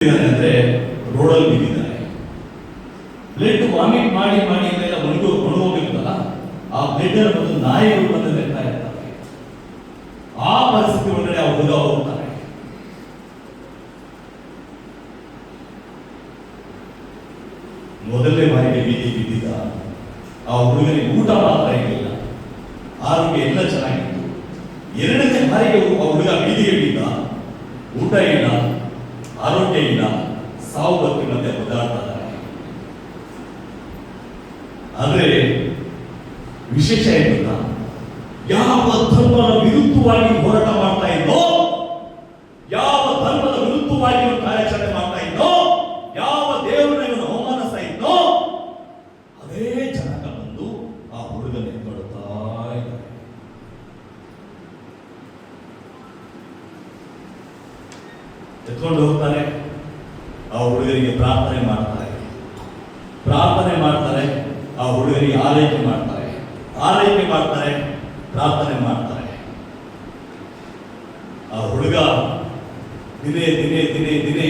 ಅಂದ್ರೆ ರೋಡಲ್ಲಿ ಬಿದ್ದಿದ್ದಾರೆ. ಬ್ಲಡ್ ವಾಮಿಟ್ ಮಾಡಿ ಮಾಡಿ ಎಲ್ಲ ಒಣಗೋಗಿರ್ತಲ್ಲ, ಆ ಬ್ಲಡ್ ಒಂದು ನಾಯಿಗಳು ಬಂದು ನೆಡ್ತಾ ಇರ್ತಾರೆ. ಆ ಪರಿಸ್ಥಿತಿ ಒಳಗಡೆ ಆ ಹುಡುಗ ಹೋಗ್ತಾರೆ. ಮೊದಲನೇ ಬಾರಿಗೆ ಬೀದಿ ಬಿದ್ದಿದ್ದ ಆ ಹುಡುಗನಿಗೆ ಊಟ ಮಾತ್ರ ಇರಲಿಲ್ಲ, ಆರೋಗ್ಯ ಎಲ್ಲ ಚೆನ್ನಾಗಿತ್ತು. ಎರಡನೇ ಬಾರಿಗೆ ಆ ಹುಡುಗ ಬೀದಿಗೆ ಬಿದ್ದ, ಊಟ ಇಲ್ಲ, ಆರೋಗ್ಯ ಇಲ್ಲ, ಸಾವು ಬದುಕಿ ಮತ್ತೆ ಒದ್ದಾಡ್ತಾ ಇದ್ದಾರೆ. ಆದ್ರೆ ವಿಶೇಷ ಏನು ಗೊತ್ತಾ, ಯಾವ ಧರ್ಮದ ವಿರುದ್ಧವಾಗಿ ಹೋರಾಟ ಮಾಡ್ತಾ ಇದ್ದೋ, ಯಾವ ಧರ್ಮದ ವಿರುದ್ಧವಾಗಿ ಕಾರ್ಯಾಚರಣೆ ಮಾಡ್ತಾ ಇದ್ದೋ, ಯಾವ ದೇವರನ್ನ ಇವನು ಅವಮಾನಿಸ್ತಾ ಇದ್ದೋ, ಅದೇ ಜನಾಂಗ ಬಂದು ಆ ಹುಡುಗನ ಎತ್ಕೊಳ್ತಾ ಇದ್ದಾರೆ. ಎತ್ಕೊಂಡು ಹೋಗ್ತಾರೆ. ಆ ಹುಡುಗರಿಗೆ ಪ್ರಾರ್ಥನೆ ಮಾಡ್ತಾರೆ, ಆ ಹುಡುಗರಿಗೆ ಆರೈಕೆ ಮಾಡ್ತಾರೆ, ಪ್ರಾರ್ಥನೆ ಮಾಡ್ತಾರೆ. ಆ ಹುಡುಗ ದಿನೇ ದಿನೇ ದಿನೇ ದಿನೇ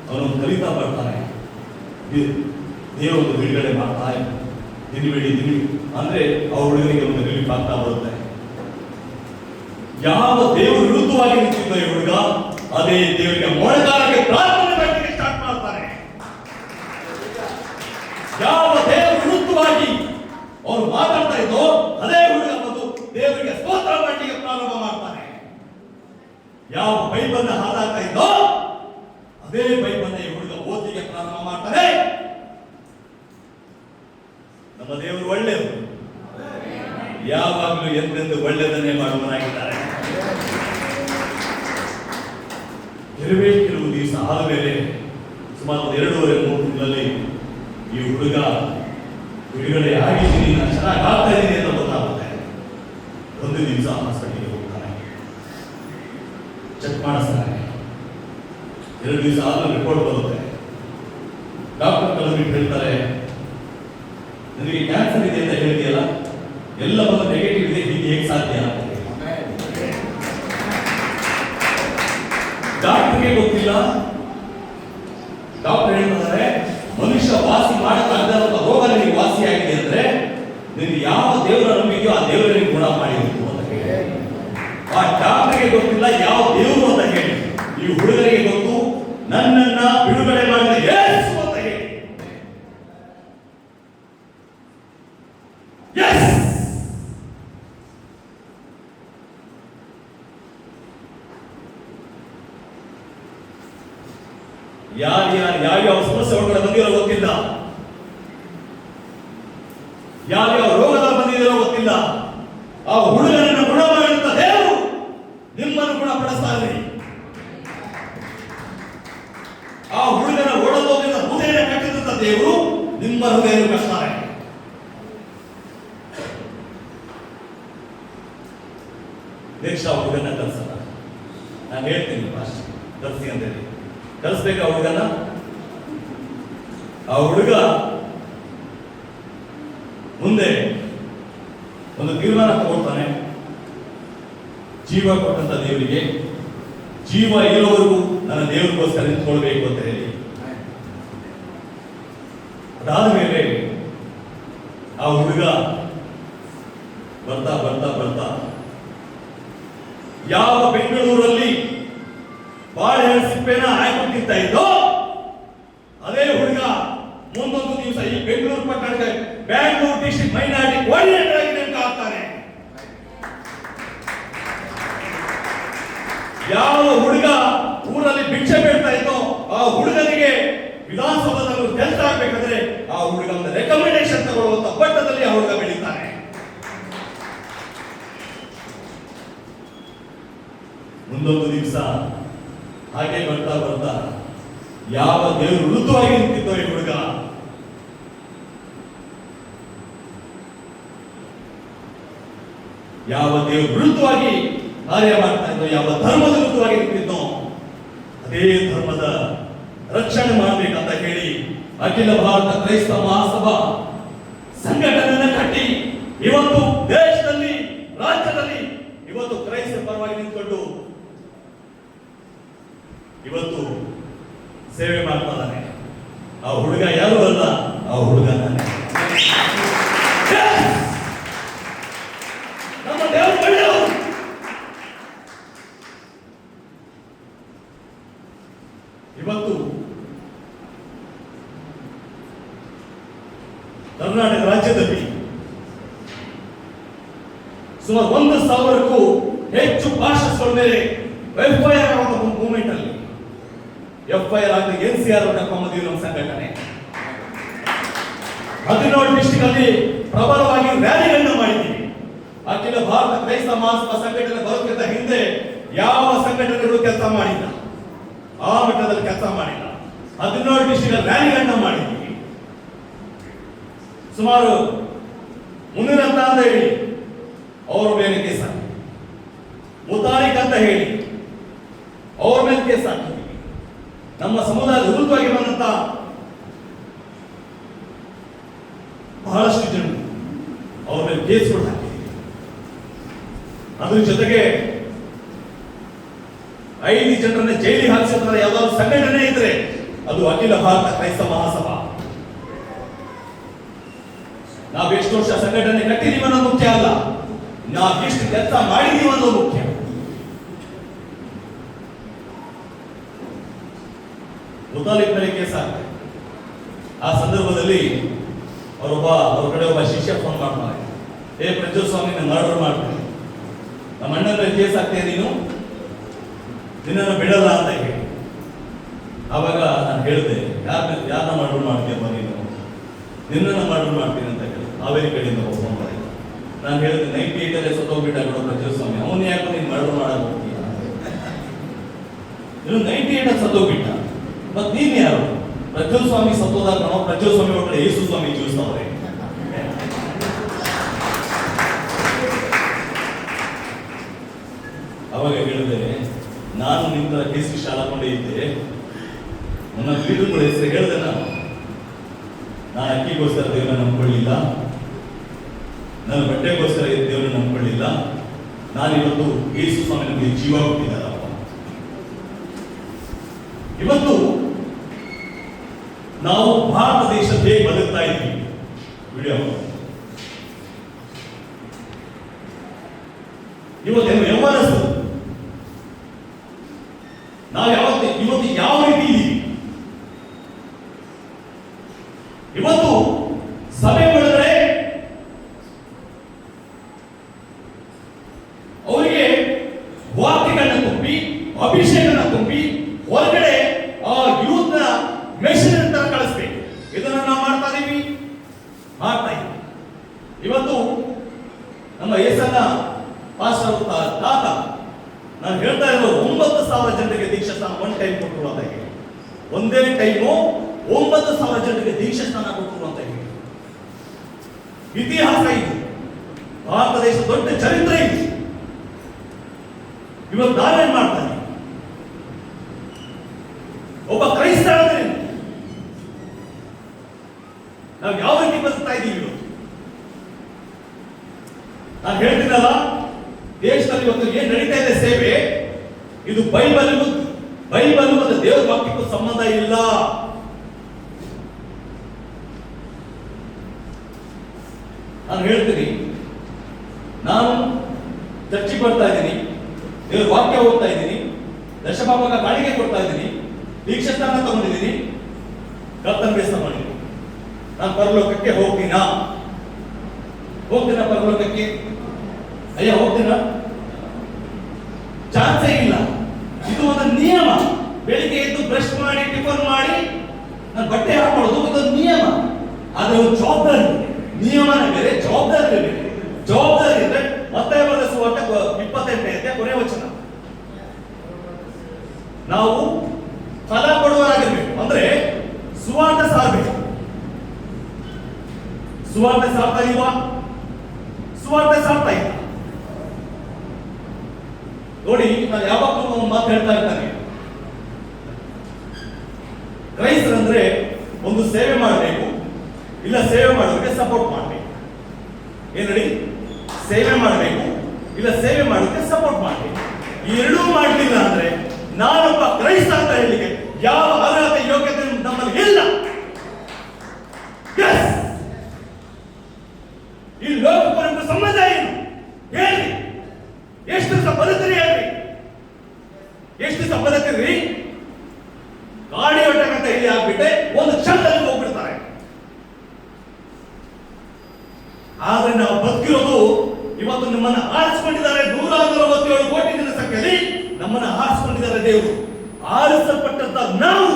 ಅವನು ಕಲಿತಾ ಬರ್ತಾನೆ. ದೇವರು ಬಿಡುಗಡೆ ಮಾಡ್ತಾ ದಿನವಿಡಿ ಅಂದ್ರೆ ಆ ಹುಡುಗರಿಗೆ ಒಂದು ರಿಲೀಫ್ ಆಗ್ತಾ ಬರುತ್ತೆ. ಯಾವ ದೇವರು ವಿರುದ್ಧವಾಗಿ ನಿಂತಿದ್ದ ಈ ಹುಡುಗ, ಅದೇ ದೇವರಿಗೆ ಮೊಣಕಾಲಕ್ಕೆ ಪ್ರಾರ್ಥನೆ ಮಾಡಲಿಕ್ಕೆ ಸ್ಟಾರ್ಟ್ ಮಾಡ್ತಾನೆ. ಯಾವ ದೇವರ ವಿರುದ್ಧವಾಗಿ ಅವರು ಮಾತಾಡ್ತಾ ಇದ್ದೋ, ಅದೇ ಹುಡುಗ ಬಂದು ದೇವರಿಗೆ ಸ್ತೋತ್ರ ಮಾಡಲಿಕ್ಕೆ ಪ್ರಾರಂಭ ಮಾಡ್ತಾನೆ. ಯಾವ ಬೈಬಲ್ನ ಹಾದಾಗ್ತಾ ಇದ್ದೋ, ಅದೇ ಬೈಬಲ್ನ ಈ ಹುಡುಗ ಓದಿಗೆ ಪ್ರಾರಂಭ ಮಾಡ್ತಾನೆ. ನಮ್ಮ ದೇವರು ಒಳ್ಳೆಯವರು, ಯಾವಾಗಲೂ ಎಂದೆಂದು ಒಳ್ಳೆಯದನ್ನೇ ಮಾಡುವನಾಗಿದ್ದಾರೆ. ಕೆಲವು ದಿವಸ ಆದಮೇಲೆ ಸುಮಾರು 2.5-3 ತಿಂಗಳಲ್ಲಿ ಈ ಹುಡುಗ ಬಿಡುಗಡೆ ಆಗಿದ್ದೀನಿ, ನಾನು ಚೆನ್ನಾಗಿ ಆಗ್ತಾ ಇದ್ದೀನಿ ಅಂತ ಗೊತ್ತಾಗುತ್ತೆ. ಒಂದು ದಿವಸ ಹಾಸ್ಪಿಟಲ್ಗೆ ಹೋಗ್ತಾನೆ, ಚೆಕ್ ಮಾಡಿಸ್ತಾನೆ. 2 ದಿವಸ ಆದ್ಮೇಲೆ ರಿಪೋರ್ಟ್ ಬರುತ್ತೆ. ಡಾಕ್ಟರ್ ಕಳೆದ್ಬಿಟ್ಟು ಹೇಳ್ತಾರೆ, ನನಗೆ ಕ್ಯಾನ್ಸರ್ ಇದೆ ಅಂತ ಹೇಳ್ತೀಯಲ್ಲ, ಎಲ್ಲ ಬಂದು ನೆಗೆಟಿವ್ ಇದೆ, ಹೀಗೆ ಹೇಗೆ ಸಾಧ್ಯ ಅಂತ. ಡಾಕ್ಟರ್ಗೆ ಗೊತ್ತಿಲ್ಲ. ಡಾಕ್ಟರ್ ಹೇಳ್ತಾರೆ, ಮನುಷ್ಯ ವಾಸಿ ಮಾಡಕ್ಕಾಗದ ರೋಗ ನಿನಗೆ ವಾಸಿ ಆಗಿದೆ ಅಂದ್ರೆ ನಿನಗೆ ಯಾವ ದೇವರ ನಂಬಿಕೆಯೋ ಆ ದೇವರಿಗೆ ಗುಣ ಮಾಡಿರ್ತು ಅಂತ ಹೇಳಿ. ಆ ಡಾಕ್ಟರ್ಗೆ ಗೊತ್ತಿಲ್ಲ ಯಾವ ದೇವರು ಅಂತ ಹೇಳಿ. ಈ ಹುಡುಗರಿಗೆ ಗೊತ್ತು, ನನ್ನನ್ನ ಬಿಡುಗಡೆ ಮಾಡಿದ ಯೇಸು ಅಂತ ಹೇಳಿ. ಯಾರ್ಯಾವ ಸಮಸ್ಯೆ ಒಳಗಡೆ ಬಂದಿರೋ ಗೊತ್ತಿಲ್ಲ, ಯಾವ್ಯಾವ ರೋಗದಲ್ಲಿ ಬಂದಿರೋ ಗೊತ್ತಿಲ್ಲ. ಆ ಹುಡುಗನನ್ನು ಗುಣ ಮಾಡಿದಂತ ದೇವರು ನಿಮ್ಮನ್ನು ಗುಣಪಡಿಸ್ತಾರೆ. ಆ ಹುಡುಗನ ಒಳಗೋಗಿದ್ದ ಹೃದಯ ಕಟ್ಟಿದಂತ ದೇವರು ನಿಮ್ಮ ಹೃದಯ ಕಟ್ತಾರೆ. ನೆಕ್ಸ್ಟ್ ಆ ಹುಡುಗನ ಕಲ್ಸಲ್ಲ. ನಾನು ಹೇಳ್ತೀನಿ ಫಾಸ್ಟ್ ಕಲ್ಸಿ ಅಂತ ಹೇಳಿ. ಕಲಿಸ್ಬೇಕ ಹುಡುಗನ. ಆ ಹುಡುಗ ಮುಂದೆ ಒಂದು ತೀರ್ಮಾನ ತಗೊಳ್ತಾನೆ, ಜೀವ ಕೊಟ್ಟಂತ ದೇವರಿಗೆ ಜೀವ ಇರೋವರೆಗೂ ನನ್ನ ದೇವರಿಗೋಸ್ಕರ ನಿಂತ್ಕೊಳ್ಬೇಕು ಅಂತ ಹೇಳಿ. ಅದಾದ ಮೇಲೆ ಆ ಹುಡುಗ ಬರ್ತಾ ಬರ್ತಾ ಬರ್ತಾ ಯಾವ ಬೆಂಗಳೂರಲ್ಲಿ ಬಾಳೆಹಣ್ಣು ಸಿಪ್ಪೆನ ಹಾಕೊಂಡು ತಿಂತಾ ಇದ್ದೋ, ಅದೇ ಹುಡುಗ ಮುಂದೊಂದು ದಿವಸ ಈ ಬೆಂಗಳೂರು ಪಟ್ಟಣಕ್ಕೆ ಬ್ಯಾಂಗ್ಳೂರ್ ಡಿಸ್ಟ್ರಿಕ್ಟ್ ಮೈನಾರಿಟಿ ಕೋಆರ್ಡಿನೇಟರ್ ಆಗಿ ನೇಮಕ ಆಗ್ತಾನೆ. ಯಾವ ಹುಡುಗ ಊರಲ್ಲಿ ಭಿಕ್ಷೆ ಬೇಡ್ತಾ ಇದ್ದೋ, ಆ ಹುಡುಗನಿಗೆ ವಿಧಾನಸೌಧದಲ್ಲಿ ಕೆಲಸ ಆಗ್ಬೇಕಾದ್ರೆ ಆ ಹುಡುಗ ಒಂದು ರೆಕಮೆಂಡೇಶನ್ ತಗೊಳ್ಳುವಂತ ಪಟ್ಟದಲ್ಲಿ ಆ ಹುಡುಗ ಬೆಳೀತಾನೆ. ಮುಂದೊಂದು ದಿವಸ ಹಾಗೆ ಬರ್ತಾ ಬರ್ತಾ ಯಾವ ದೇವರು ವಿರುದ್ಧವಾಗಿ ನಿಂತಿದ್ದೋ ಈ ಹುಡುಗ, ಯಾವ ದೇವರು ವಿರುದ್ಧವಾಗಿ ಕಾರ್ಯ ಮಾಡ್ತಾ ಇದ್ದೋ, ಯಾವ ಧರ್ಮದ ವಿರುದ್ಧವಾಗಿ ನಿಂತಿದ್ದೋ, ಅದೇ ಧರ್ಮದ ರಕ್ಷಣೆ ಮಾಡಬೇಕಂತ ಹೇಳಿ ಅಖಿಲ ಭಾರತ ಕ್ರೈಸ್ತ ಮಹಾಸಭಾ ಸಂಘಟನೆಯನ್ನು ಕಟ್ಟಿ ಇವತ್ತು ದೇಶದಲ್ಲಿ, ರಾಜ್ಯದಲ್ಲಿ ಇವತ್ತು ಕ್ರೈಸ್ತ ಪರವಾಗಿ ನಿಂತ್ಕೊಂಡು ಇವತ್ತು ಸೇವೆ ಮಾಡ್ತಾ ಇದ್ದಾನೆ. ಆ ಹುಡುಗ ಯಾರು ಅಲ್ಲ, ಆ ಹುಡುಗ ನಾನೇ. ನಮ್ಮ ದೇವರು ಒಳ್ಳೆಯವರು. ಇವತ್ತು ಕರ್ನಾಟಕ ರಾಜ್ಯದಲ್ಲಿ ಸುಮಾರು 1,000ಕ್ಕೂ ಹೆಚ್ಚು ಭಾಷೆಗಳ ಮೇಲೆ FIR ಆಗುವ ಮೂವ್ಮೆಂಟ್ ಅಲ್ಲಿ FIR ಆಗಿ NCR ಕಮ್ಮದಿವಿ ನಮ್ಮ ಸಂಘಟನೆ 17 ಡಿಸ್ಟ್ರಿಕ್ಟ್ ಅಲ್ಲಿ ಪ್ರಬಲವಾಗಿ ರ್ಯಾಲಿಗಳನ್ನು ಮಾಡಿದ್ದೀವಿ. ಅಖಿಲ ಭಾರತ ಕ್ರೈಸ್ತ ಮಹಾಸಭಾ ಸಂಘಟನೆ ಬರೋಕ್ಕಿಂತ ಹಿಂದೆ ಯಾವ ಸಂಘಟನೆಗಳು ಕೆಲಸ ಮಾಡಿಲ್ಲ, ಆ ಮಟ್ಟದಲ್ಲಿ ಕೆಲಸ ಮಾಡಿಲ್ಲ. 17 ಡಿಸ್ಟ್ರಿಕ್ಟ್ ರ್ಯಾಲಿಗಳನ್ನು ಮಾಡಿದ್ದೀವಿ. ಸುಮಾರು ಮುನಿರತ್ನ ಅಂತ ಹೇಳಿ ಅವ್ರ ಮೇಲೆ ಕೇಸ್ ಹಾಕಿ, ಮುತಾರಿಕ್ ಅಂತ ಹೇಳಿ ಅವ್ರ ಮೇಲೆ ಕೇಸ್ ಹಾಕಿದ್ದೀವಿ. ನಮ್ಮ ಸಮುದಾಯದ ವಿರುದ್ಧವಾಗಿ ಬಂದಂತ ಬಹಳಷ್ಟು ಜನರು ಅವ್ರ ಮೇಲೆ ಕೇಸ್ಗಳು ಹಾಕಿದ್ದೀವಿ. ಅದ್ರ ಜೊತೆಗೆ 5 ಜನರನ್ನ ಜೈಲಿಗೆ ಹಾಕಿಸಿದ್ರೆ ಯಾವ್ದಾದ್ರು ಸಂಘಟನೆ ಇದ್ರೆ ಅದು ಅಖಿಲ ಭಾರತ ಕ್ರೈಸ್ತ ಮಹಾಸಭಾ. ನಾವು ಎಷ್ಟು ವರ್ಷ ಸಂಘಟನೆ ಕಟ್ಟಿದೀವಿ ಅನ್ನೋದು ಮುಖ್ಯ ಅಲ್ಲ, ನಾವು ಎಷ್ಟು ಕೆಲಸ ಮಾಡಿದೀವಿ ಅನ್ನೋದು ಮುಖ್ಯ. ಮುತಾಲಿಕ್ ಮೇಲೆ ಕೇಸ್ ಹಾಕ್ತಾರೆ. ಆ ಸಂದರ್ಭದಲ್ಲಿ ಅವ್ರ ಕಡೆ ಒಬ್ಬ ಶಿಷ್ಯ ಫೋನ್ ಮಾಡ್ತಾರೆ, ಪ್ರಜ್ವಲ್ ಸ್ವಾಮಿ ನಾನು ಮರ್ಡರ್ ಮಾಡ್ತೀನಿ, ನಮ್ಮ ಅಣ್ಣನ ಮೇಲೆ ಕೇಸ್ ಹಾಕ್ತೇನೆ, ನಿನ್ನನ್ನು ಬಿಡಲ್ಲ ಅಂತ ಹೇಳಿ. ಆವಾಗ ನಾನು ಹೇಳಿದೆ, ಯಾರನ್ನ ಮರ್ಡರ್ ಮಾಡ್ತೀಯಪ್ಪ ನೀನು, ನಿನ್ನನ್ನು ಮರ್ಡರ್ ಮಾಡ್ತೀನಿ ಅಂತ ಹೇಳಿ ಹಾವೇರಿ ಕಡೆಯಿಂದ ಫೋನ್ ಮಾಡಿ. ನಾನು ಹೇಳಿದೆ 98 ಸತ್ತೋಗ್ಬಿಟ್ಟ ಪ್ರಜ್ವಲ್ ಸ್ವಾಮಿ, ಅವನು ಯಾಕೆ ನೀನು ಮರ್ಡರ್ ಮಾಡಕ್ ಹೋಗ್ತೀಯ, ನೀನು 98 ಸತ್ತೋಗ್ಬಿಟ್ಟ, ಮತ್ ನೀನ್ ಯಾರು? ಪ್ರಜ್ವಲ್ ಸ್ವಾಮಿ ಸತ್ತೋದಾಗ ನಾವು ಪ್ರಜ್ವಲ್ ಸ್ವಾಮಿ ಒಳಗಡೆ ಯೇಸು ಸ್ವಾಮಿ ಜೀವಿಸ್ತವ್ರೆ. ಅವಾಗ ಹೇಳಿದೆ, ನಾನು ನಿನ್ನ ಕೇಸಿ ಶಾಲಾಕೊಂಡೇ ಇದ್ದೆ, ನನ್ನ ಲೀಡರ್ಗಳ ಹೆಸರು ಹೇಳಿದೆ, ನಾನು ಅಕ್ಕಿಗೋಸ್ಕರ ದೇವರನ್ನ ನಂಬ್ಕೊಳ್ಳಿಲ್ಲ, ನನ್ನ ಬಟ್ಟೆಗೋಸ್ಕರ ದೇವರನ್ನ ನಂಬ್ಕೊಳ್ಳಿಲ್ಲ, ನಾನಿವತ್ತು ಯೇಸು ಸ್ವಾಮಿ ನಮಗೆ ಜೀವ ಕೊಟ್ಟಿದ್ದಾರಪ್ಪ. ಇವತ್ತು ನಾವು ಭಾರತ ದೇಶ ಹೇಗೆ ಬದುಕ್ತಾ ಇದ್ದೀವಿ, ವಿಡಿಯೋ ಇವತ್ತೇನು ಯೌವನಸ್ಥರು ನಾವು ಇವತ್ತು ಯಾವ ರೀತಿ ಇದ್ದೀವಿ. ಇವತ್ತು ಸಭೆ ಒಳಗಡೆ ಅವರಿಗೆ ವಾಕ್ಯಗಳನ್ನ ತುಂಬಿ ಅಭಿಷೇಕನ ತುಂಬಿ ಹೊರಗಡೆ ಆ ಯೂತ್ ಮೆಷಿನ್ ಅಂತ ಕಳಿಸ್ಬೇಕು. ಇದನ್ನ ನಾವು ಮಾಡ್ತಾ ಇದ್ದೀವಿ. ಇವತ್ತು ನಮ್ಮ ಏಸನ್ನ ಪಾಸ್ಟರ್ ತಾತ ನಾನು ಹೇಳ್ತಾ ಇರೋದು 9,000 ಜನರಿಗೆ ದೀಕ್ಷಾ ಸ್ನಾನ ಒನ್ ಟೈಮ್ ಕೊಟ್ಟರು ಅಂತ ಹೇಳಿ, ಒಂದೇ ಟೈಮು 9,000 ಜನರಿಗೆ ದೀಕ್ಷಾ ಸ್ನಾನ ಕೊಟ್ಟರು ಅಂತ ಹೇಳಿ ಇತಿಹಾಸ ಇದು. ಭಾರತ ದೇಶ ದೊಡ್ಡ ಚರಿತ್ರೆ ಇದು. ಇವತ್ತು ನಾವೇನ್ ಮಾಡ್ತಾ ಇದ್ದೀವಿ, ಒಬ್ಬ ಕ್ರೈಸ್ತ ನಾವು ಯಾವ ರೀತಿ ಬದುಕ್ತಾ ಇದ್ದೀವಿ ಇವತ್ತು. ನಾನು ಹೇಳ್ತೀನಲ್ಲ, ದೇಶದಲ್ಲಿ ಇವತ್ತು ಏನ್ ನಡೀತಾ ಇದೆ ಸೇವೆ, ಇದು ಬೈಬಲ್ ಮತ್ತು ದೇವರ ವಾಕ್ಯಕ್ಕೂ ಸಂಬಂಧ ಇಲ್ಲ. ನಾನು ಹೇಳ್ತೀನಿ, ನಾನು ಚರ್ಚಿಗೆ ಬರ್ತಾ ಇದ್ದೀನಿ, ದೇವರ ವಾಕ್ಯ ಓದ್ತಾ ಇದ್ದೀನಿ, ದಶಭಾಗ ಕಾಣಿಕೆ ಕೊಡ್ತಾ ಇದ್ದೀನಿ, ದೀಕ್ಷಾ ಸ್ನಾನ ತಗೊಂಡಿದ್ದೀನಿ, ಕರ್ತನ ಬೇಸ ಮಾಡಿದ್ದೀನಿ. ನಾನು ಪರಲೋಕಕ್ಕೆ ಹೋಗ್ತೀನಾ ಪರಲೋಕಕ್ಕೆ? ಅಯ್ಯ ಹೋಗ್ತೀನ? ಚಾನ್ಸೇ ಇಲ್ಲ. ಇದು ಒಂದು ನಿಯಮ. ಬೆಳಿಗ್ಗೆ ಎದ್ದು ಬ್ರಷ್ ಮಾಡಿ ಟಿಫನ್ ಮಾಡಿ ನಾನು ಬಟ್ಟೆ ಹಾಕೊಳ್ಳೋದು ಇದೊಂದು ನಿಯಮ. ಆದ್ರೆ ಒಂದು ಜವಾಬ್ದಾರಿ, ನಿಯಮನ ಬೇರೆ, ಜವಾಬ್ದಾರಿ ಬೇರೆ. ಜವಾಬ್ದಾರಿ ಅಂದ್ರೆ ಮತ್ತಾಯ ಬರೆದ ಸುವಾರ್ತೆ 28ನೇ ಕೊನೆಯ ವಚನ, ನಾವು ಫಲ ಕೊಡುವರಾಗಿರ್ಬೇಕು. ಅಂದ್ರೆ ಸುವಾರ್ತೆ ಸಾರಬೇಕು. ಸುವಾರ್ತೆ ಸಾರ್ತಾ ಇಲ್ವಾ? ಸುವಾರ್ತೆ ಸಾರ್ತಾ ಇಲ್ಲ. ನೋಡಿ, ನಾನು ಯಾವಾಗಲೂ ಒಂದು ಮಾತು ಹೇಳ್ತಾ ಇರ್ತಾನೆ, ಕ್ರೈಸ್ತರಂದ್ರೆ ಒಂದು ಸೇವೆ ಮಾಡಬೇಕು, ಇಲ್ಲ ಸೇವೆ ಮಾಡೋದಕ್ಕೆ ಸಪೋರ್ಟ್ ಮಾಡಬೇಕು. ಏನ್ ಹೇಳಿ? ಸೇವೆ ಮಾಡಬೇಕು, ಇಲ್ಲ ಸೇವೆ ಮಾಡೋದಕ್ಕೆ ಸಪೋರ್ಟ್ ಮಾಡಬೇಕು. ಈ ಎರಡೂ ಮಾಡಲಿಲ್ಲ ಅಂದ್ರೆ ನಾನೊಬ್ಬ ಕ್ರೈಸ್ತ ಅಂತ ಹೇಳಿಕೆ ಯಾವ ಅರ್ಹತೆ ಗಾಡಿ ಹೊಟ್ಟಕಂತ ಇಲ್ಲಿ ಆಗ್ಬಿಟ್ಟೆ ಒಂದು ಕ್ಷಣದಲ್ಲಿ ಹೋಗ್ಬಿಡ್ತಾರೆ. ಆದ್ರೆ ನಾವು ಬದುಕಿರೋದು ಇವತ್ತು ನಮ್ಮನ್ನ ಆರಿಸಿಕೊಂಡಿದ್ದಾರೆ. 147 ಕೋಟಿ ಜನಸಂಖ್ಯೆಯಲ್ಲಿ ನಮ್ಮನ್ನ ಆರಿಸಿಕೊಂಡಿದ್ದಾರೆ ದೇವರು. ಆರಿಸಲ್ಪಟ್ಟಂತ ನಾವು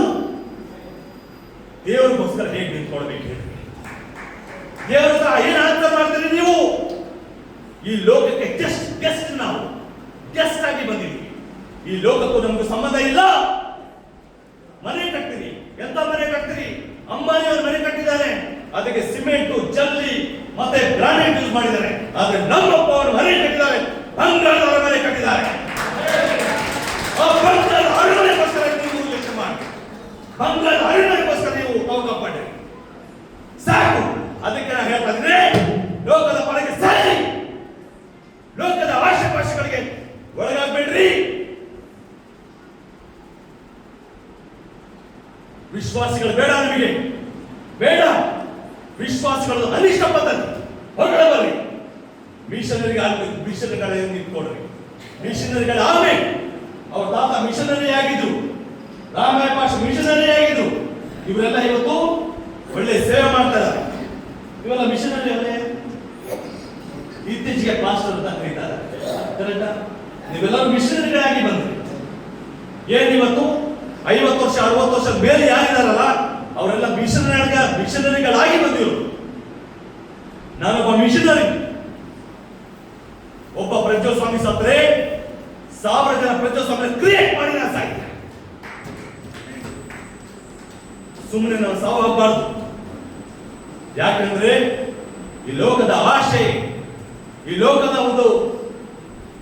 ದೇವರಿಗೋಸ್ಕರ ಹೇಗೆ ನಿಂತ್ಕೊಳ್ಬೇಕು ಹೇಳಿ? ದೇವರ ಏನ್ ಆನ್ಸರ್ ಮಾಡ್ತೀರಿ ನೀವು? ಈ ಲೋಕಕ್ಕೆ ಗೆಸ್ಟ್ ನಾವು ಗೆಸ್ಟ್ ಆಗಿ ಬಂದಿದ್ದೀವಿ. ಈ ಲೋಕಕ್ಕೂ ನಮಗೂ ಸಂಬಂಧ ಇಲ್ಲ. ಮನೆ ಕಟ್ತೀರಿ, ಎಂತ ಮನೆ ಕಟ್ತೀರಿ? ಅಂಬಾನಿಯವರು ಮನೆ ಕಟ್ಟಿದ್ದಾರೆ, ಅದಕ್ಕೆ ಸಿಮೆಂಟ್, ಜಲ್ಲಿ ಮತ್ತೆ ಗ್ರಾನೈಟ್ ಯೂಸ್ ಮಾಡಿದ್ದಾರೆ. ಆದ್ರೆ ನಮ್ಮಪ್ಪ ಅವರು ಮನೆ ಕಟ್ಟಿದ್ದಾರೆ, ಬಂಗಾಳದವರ ಮನೆ ಕಟ್ಟಿದ್ದಾರೆ. ಆ ಬಂಗಾಳದ ಅರಮನೆಗೋಸ್ಕರ ನೀವು ಯೋಚನೆ ಮಾಡಿ, ಬಂಗಾಳದ ಅರಮನೆಗೋಸ್ಕರ ನೀವು ಕಾಪಾಡಿ. ಸಾಕು. ಅದಕ್ಕೆ ನಾನು ಹೇಳ್ತಾ ಇದ್ರೆ, ಲೋಕದ ಪರಗೆ ಸರಿ, ಲೋಕದ ಆಶೆ-ಪಾಶೆಗಳಿಗೆ ಒಳಗಾಗಬೇಡ್ರಿ. ವಿಶ್ವಾಸಿಗಳು ಬೇಡ, ನಮಗೆ ಬೇಡ. ವಿಶ್ವಾಸಿಗಳು ಅನಿಷ್ಟ ಪದ್ಧತಿ ಹೊರಗಡೆ ಬರ್ರಿ. ಮಿಷನರಿಗೆ ಆಗ್ಬೇಕು, ಮಿಷನರಿಗಳ ನಿಂತ್ಕೊಡ್ರಿ. ಮಿಷನರಿಗಳ ಆಗ್ಬೇಕು. ಅವ್ರ ತಾತ ಮಿಷನರಿ ಆಗಿದ್ರು, ರಾಮಾಯ ಪಾಷ ಮಿಷನರಿ ಆಗಿದ್ರು. ಇವರೆಲ್ಲ ಇವತ್ತು ಒಳ್ಳೆ ಸೇವೆ ಮಾಡ್ತಾರೆ. ಇವೆಲ್ಲ ಮಿಷನರಿ ಅವರೇ. ಇತ್ತೀಚೆಗೆ ಪಾಸ್ಟರ್ ಅಂತ ಕರೀತಾರೆ, ಕರೆಕ್ಟಾ? ನೀವೆಲ್ಲರೂ ಮಿಷನರಿಗಳಾಗಿ ಬಂದ್ರಿ. ಏನ್ ಇವತ್ತು 50 ವರ್ಷ 60 ವರ್ಷ ಮೇಲೆ ಯಾರಿದಾರಲ್ಲ ಅವರೆಲ್ಲ ಮಿಷನರಿಗಳಾಗಿ ಬಂದಿರು. ನಾನೊಬ್ಬ ಮಿಷನರಿ. ಒಬ್ಬ ಪ್ರಜ್ವಸ್ವಾಮಿ ಸತ್ರೆ 1000 ಜನ ಪ್ರಜ್ವಸ್ವಾಮಿ ಕ್ರಿಯೇಟ್ ಮಾಡಿ ನಾನು ಸಾಕಿದೆ. ಸುಮ್ಮನೆ ನಾವು ಸಾವಾಗಬಾರ್ದು. ಯಾಕಂದ್ರೆ ಈ ಲೋಕದ ಆಶೆ, ಈ ಲೋಕದ ಒಂದು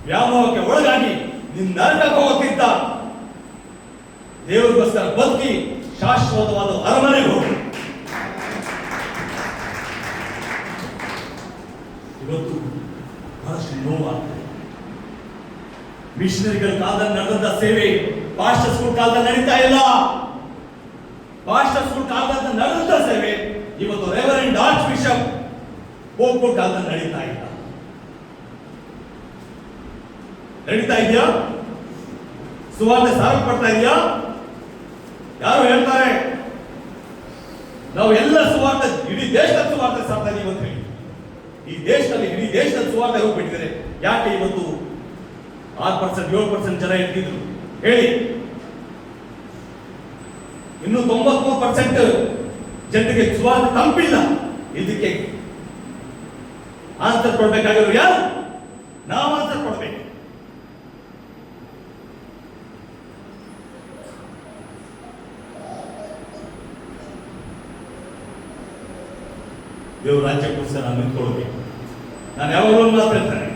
ವ್ಯಾಮೋಹಕ್ಕೆ ಒಳಗಾಗಿ ನಿನ್ನ ನರಕಕ್ಕೆ ಹೋಗೋಕ್ಕಿಂತ ದೇವರಿಗೋಸ್ಕರ ಬದುಕಿ ಶಾಶ್ವತವಾದ ಅರಮನೆಗೆ ಹೋಗಿ. ಇವತ್ತು ಬಹಳಷ್ಟು ನೋವಾಗ್ತದೆ. ಮಿಷನರಿಗಳ ಕಾಲದಲ್ಲಿ ನಡೆದಂತ ಸೇವೆ ಪಾಸ್ಟರ್ ಸ್ಕೂಲ್ ಕಾಲದಲ್ಲಿ ನಡೀತಾ ಇಲ್ಲ. ಪಾಸ್ಟರ್ ಸ್ಕೂಲ್ ಕಾಲದಲ್ಲಿ ನಡೆದಂತ ಸೇವೆ ಇವತ್ತು ರೆವರೆಂಡ್ ಆರ್ಚ್ ಬಿಷಪ್ ಪೋಪ್ ಕಾಲದಲ್ಲಿ ನಡೀತಾ ಇಲ್ಲ. ನಡೀತಾ ಇದೆಯಾ? ಸುವಾರ್ತೆ ಸಾರಲ್ಪಡ್ತಾ ಇದೆಯಾ? ಯಾರು ಹೇಳ್ತಾರೆ ನಾವು ಎಲ್ಲ ಸುವಾರ್ತೆ ಇಡೀ ದೇಶದ ಸುವಾರ್ತೆ ಸಾರ್ತಾ ಇದೀವಿ ಅಂತ ಹೇಳಿ? ಈ ದೇಶದಲ್ಲಿ ಇಡೀ ದೇಶದ ಸುವಾರ್ತೆ ಹೋಗ್ಬಿಟ್ಟಿದ್ದಾರೆ. ಯಾಕೆ ಇವತ್ತು 6% 7% ಜನ ಇರ್ತಿದ್ರು ಹೇಳಿ? ಇನ್ನು 93% ಜನರಿಗೆ ಸುವಾರ್ತೆ ತಲುಪಿಲ್ಲ. ಇದಕ್ಕೆ ಆನ್ಸರ್ ಕೊಡ್ಬೇಕಾಗಿರೋ ಯಾರು? ನಾವು ಆನ್ಸರ್ ಕೊಡ್ಬೇಕು. ದೇವ್ರ ರಾಜ್ಯಕ್ಕೋಸ್ಕರ ನಾನು ನಿಂತ್ಕೊಳ್ಬೇಕು. ನಾನು ಯಾವಾಗಲೂ ಮಾತ್ರ ಹೇಳ್ತಾನೆ,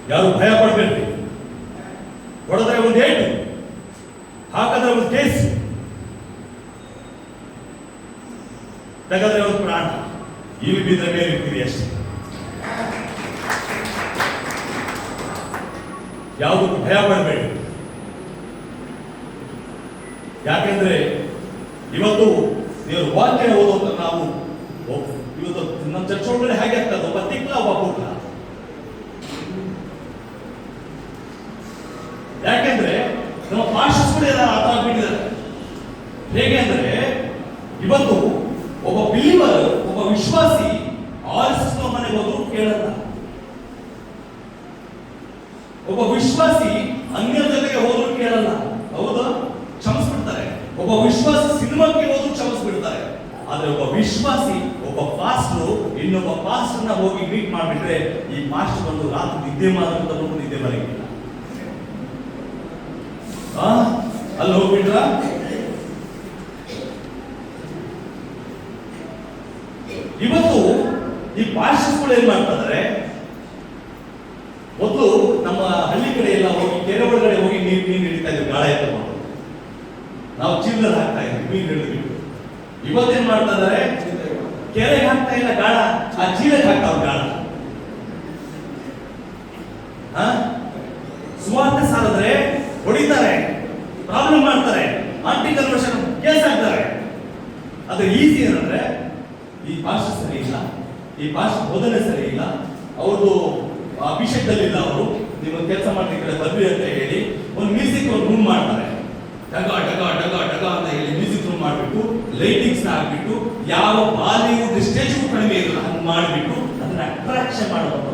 ಯಾರು ಭಯ ಪಡ್ಬೇಡ್ರಿ. ಹೊಡೆದ್ರೆ ಒಂದು ಏಟು, ಹಾಕಿದ್ರೆ ಒಂದು ಕೇಸ್, ತೆಗೆದ್ರೆ ಒಂದು ಪ್ರಾಣ. ಇಲ್ಲಿ ಬಿದ್ದರೆ ಮೇಲೆ ಇರ್ತೀರಿ ಅಷ್ಟೇ. ಯಾವುದಕ್ಕೂ ಭಯ ಪಡಬೇಡಿ. ಯಾಕೆಂದ್ರೆ ಇವತ್ತು ದೇವರು ವಾಕ್ಯ ಓದೋದು ನಾವು ಇವತ್ತು ನಮ್ಮ ಚರ್ಚ್ ಒಳಗಡೆ ಹೇಗೆ ಆಗ್ತದೆ? ಒಬ್ಬ ತಿಕ್ಲ, ಒಬ್ಬ ಪುಟ್ಲ. ಯಾಕೆಂದ್ರೆ ನಮ್ಮ ಪಾಸ್ಟರ್ಸ್ ಕೂಡ ಆಗ್ಬಿಟ್ಟಿದ್ದಾರೆ. ಹೇಗೆ ಅಂದ್ರೆ ಇವತ್ತು ಒಬ್ಬ ಬಿಲೀವರ್, ಒಬ್ಬ ವಿಶ್ವಾಸಿ ಆರ್ಎಸ್ಎಸ್ ಮನೆಗೆ ಹೋದ್ರು ಕೇಳಲ್ಲ. ಒಬ್ಬ ವಿಶ್ವಾಸಿ ಅನ್ಯರ ಜೊತೆಗೆ ಹೋದ್ರು ಕೇಳಲ್ಲ. ಹೌದಾ? ಕ್ಷಮಿಸ್ಬಿಡ್ತಾರೆ. ಒಬ್ಬ ವಿಶ್ವಾಸಿ ಸಿನಿಮಾಕ್ಕೆ ಹೋದ್ರು ಕ್ಷಮಿಸ್ಬಿಡ್ತಾರೆ. ಆದ್ರೆ ಒಬ್ಬ ವಿಶ್ವಾಸಿ, ಒಬ್ಬ ಪಾಸ್ಟರ್ ಇನ್ನೊಬ್ಬ ಪಾಸ್ಟರ್ನ ಹೋಗಿ ಮೀಟ್ ಮಾಡ್ಬಿಟ್ರೆ, ಈ ಪಾಸ್ಟರ್ ಬಂದು ರಾತ್ರಿ ನಿದ್ದೆ ಮಾಡೋದು ನಿದ್ದೆ ಬರಂಗಿಲ್ಲ. ಅಲ್ಲಿ ಹೋಗ್ಬಿಟ್ರ ಇವತ್ತು ಈ ಪಾಸ್ಟರ್ಸ್ಗಳು ಏನ್ ಮಾಡ್ತಾರೆ? ಮೊದಲು ನಮ್ಮ ಹಳ್ಳಿ ಕಡೆ ಎಲ್ಲ ಹೋಗಿ ಕೆರೆ ಒಳಗಡೆ ಹೋಗಿ ಮೀನು ಹಿಡಿತಾ ಇದ್ವಿ, ಗಾಳ ಎತ್ತಬಹುದು. ನಾವು ಚಿಲ್ಲರ್ ಹಾಕ್ತಾ ಇದ್ವಿ ಮೀನು ಹಿಡಿದ್ಬಿಟ್ಟು. ಇವತ್ತೇನ್ ಮಾಡ್ತಾ ಇದಾರೆ? ಕೆರೆಗೆ ಹಾಕ್ತಾ ಇಲ್ಲ ಗಾಳ, ಆ ಚೀಲಕ್ಕೆ ಹಾಕ್ತಾವ್ ಗಾಳ. ಸುವಾರ್ತೆ ಸಾರಿದ್ರೆ ಹೊಡಿತಾರೆ, ಪ್ರಾಬ್ಲಮ್ ಮಾಡ್ತಾರೆ, ಆಂಟಿ ಕನ್ವರ್ಷನ್ ಕೇಸ್ ಹಾಕ್ತಾರೆ. ಅದು ಈಸಿ ಏನಂದ್ರೆ ಈ ಭಾಷೆ ಸರಿ ಇಲ್ಲ, ಈ ಭಾಷೆ ಬೋಧನೆ ಸರಿ ಇಲ್ಲ, ಅವ್ರದ್ದು ಅಭಿಷೇಕದಲ್ಲಿ ಇಲ್ಲ, ಅವರು ನಿಮ್ಮ ಕೆಲಸ ಮಾಡ್ಲಿಕ್ಕೆ ಬರ್ರಿ ಅಂತ ಹೇಳಿ ಒಂದು ಮ್ಯೂಸಿಕ್ ಒಂದು ರೂಮ್ ಮಾಡ್ತಾರೆ. ಡಗ ಡಗ ಡಗ ಡಗ ಅಂತ ಹೇಳಿ ಮ್ಯೂಸಿಕ್ ಮಾಡಿಬಿಟ್ಟು ಲೈಟಿಂಗ್ಸ್ ಹಾಕ್ಬಿಟ್ಟು ಯಾವ ಬಾಲಿವುಡ್ ಸ್ಟೇಜ್ ಕಡಿಮೆ ಇರಲ್ಲ ಹಂಗೆ ಮಾಡಿಬಿಟ್ಟು ಅದನ್ನ ಅಟ್ರಾಕ್ಷನ್ ಮಾಡುವಂತ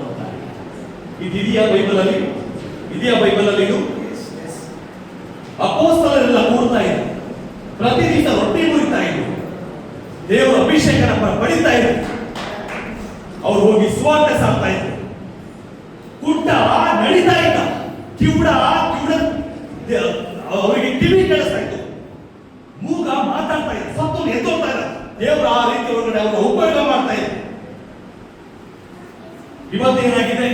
ಇದೆಯಾ ಬೈಬಲ್ ಅಲ್ಲಿ? ಇದೆಯಾ ಬೈಬಲ್ ಅಲ್ಲಿ? ಇದು ಅಪೊಸ್ತಲರೆಲ್ಲ ಕೂಡ್ತಾ ಇದ್ರು, ಪ್ರತಿ ದಿವಸ ರೊಟ್ಟಿ ಮುರಿತಾ ಇದ್ರು, ದೇವರ ಅಭಿಷೇಕನ ಪಡಿತಾ ಇದ್ರು, ಅವ್ರು ಹೋಗಿ ಸುವಾರ್ತೆ ಸಾಕ್ತಾ ಇದ್ರು, ಕುಟ್ಟ ನಡೀತಾ ಇದ್ದ, ಕಿವುಡ ಅವರಿಗೆ ಕಿವಿ ಕೇಳಿಸ್ತಾ ಇತ್ತು, ಮೂಗ ಮಾತಾಡ್ತಾ ಇದ್ದ, ಸತ್ತು ಎದ್ದೋಗ್ತಾ ಇದ್ದ. ದೇವರ ಆ ರೀತಿ ಒಳಗಡೆ ಅವರು ಉಪಯೋಗ ಮಾಡ್ತಾ ಇದ್ರು. ಇವತ್ತೇನಾಗಿದೆ?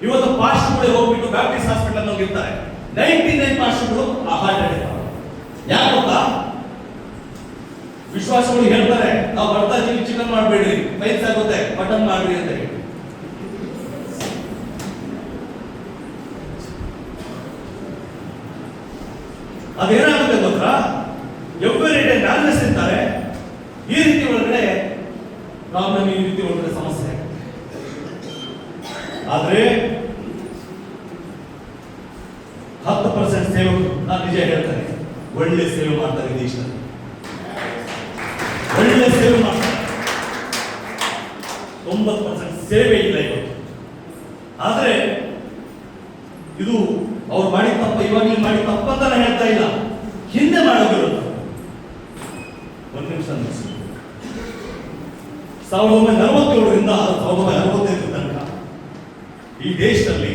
ಇವತ್ತು ಪಾಸ್ಟರ್ಗಳು ಹೋಗ್ಬಿಟ್ಟು ಬ್ಯಾಪ್ಟಿಸ್ಟ್ ಹಾಸ್ಪಿಟಲ್ ಹೋಗಿರ್ತಾರೆ, 99 ಪಾಸ್ಟರ್ಗಳು ಆ ಹಾರ್ಟ್ ಅಟ್ಯಾಕ್. ಯಾಕೆ ಗೊತ್ತಾ? ವಿಶ್ವಾಸಗಳು ಹೇಳ್ತಾರೆ, ನಾವು ಬರ್ತಾ ಇದೀವಿ, ಚಿಕನ್ ಮಾಡಬೇಡ್ರಿ, ಪೈಲ್ಸ್ ಆಗುತ್ತೆ, ಮಟನ್ ಮಾಡ್ರಿ ಅಂತ ಹೇಳಿ. ಅದೇನಾಗುತ್ತೆ ಗೊತ್ತಾ? ಎವ್ರಿ ಡೇ ನಾನ್ವೆಜ್ ತಿಂತಾರೆ, ಈ ರೀತಿ ಒಳಗಡೆ ಪ್ರಾಬ್ಲಮ್, ಈ ರೀತಿ ಒಳಗಡೆ ಸಮಸ್ಯೆ. ಆದ್ರೆ 10% ಸೇವಕರು, ನಾನು ನಿಜ ಹೇಳ್ತಾರೆ, ಒಳ್ಳೆ ಸೇವೆ ಮಾಡ್ತಾರೆ ದೇಶದಲ್ಲಿ, ಒಳ್ಳೆ ಸೇವೆ ಮಾಡ್ತಾರೆ. 90% ಸೇವೆ ಇಲ್ಲ ಇವತ್ತು. ಆದ್ರೆ ಇದು ಅವ್ರು ಮಾಡಿದ ತಪ್ಪ, ಇವಾಗಲೂ ಮಾಡಿ ತಪ್ಪಂತ ನಾನು ಹೇಳ್ತಾ ಇಲ್ಲ, ಹಿಂದೆ ಮಾಡೋದಿರುತ್ತೆ. ಒಂದು ನಿಮಿಷ 1947ರಿಂದ 1965 ತನಕ ಈ ದೇಶದಲ್ಲಿ